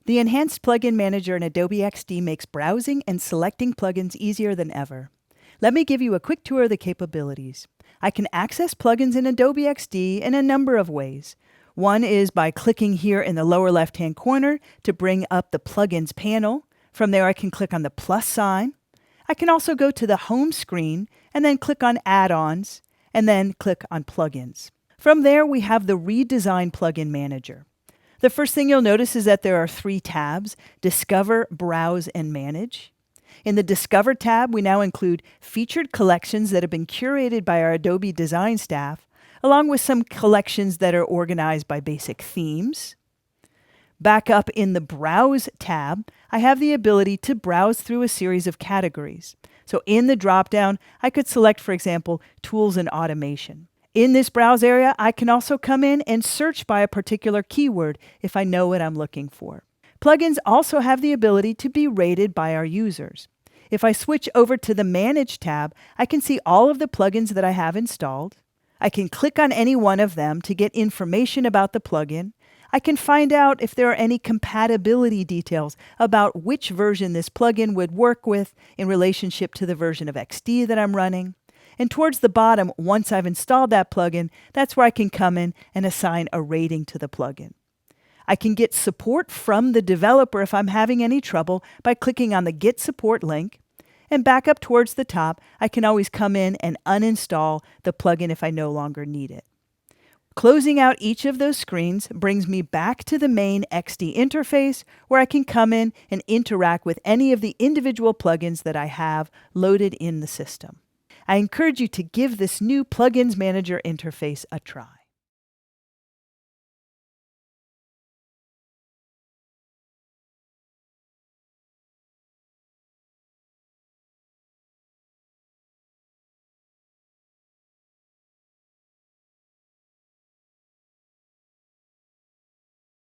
The Enhanced Plugin Manager in Adobe XD makes browsing and selecting plugins easier than ever. Let me give you a quick tour of the capabilities. I can access plugins in Adobe XD in a number of ways. One is by clicking here in the lower left-hand corner to bring up the Plugins panel. From there, I can click on the plus sign. I can also go to the home screen and then click on Add-ons and then click on Plugins. From there, we have the Redesigned Plugin Manager. The first thing you'll notice is that there are 3 tabs: Discover, Browse, and Manage. In the Discover tab, we now include featured collections that have been curated by our Adobe design staff, along with some collections that are organized by basic themes. Back up in the Browse tab, I have the ability to browse through a series of categories. So in the dropdown, I could select, for example, Tools and Automation. In this browse area, I can also come in and search by a particular keyword if I know what I'm looking for. Plugins also have the ability to be rated by our users. If I switch over to the Manage tab, I can see all of the plugins that I have installed. I can click on any one of them to get information about the plugin. I can find out if there are any compatibility details about which version this plugin would work with in relationship to the version of XD that I'm running. And towards the bottom, once I've installed that plugin, that's where I can come in and assign a rating to the plugin. I can get support from the developer if I'm having any trouble by clicking on the Get Support link. And back up towards the top, I can always come in and uninstall the plugin if I no longer need it. Closing out each of those screens brings me back to the main XD interface, where I can come in and interact with any of the individual plugins that I have loaded in the system. I encourage you to give this new Plugins Manager interface a try.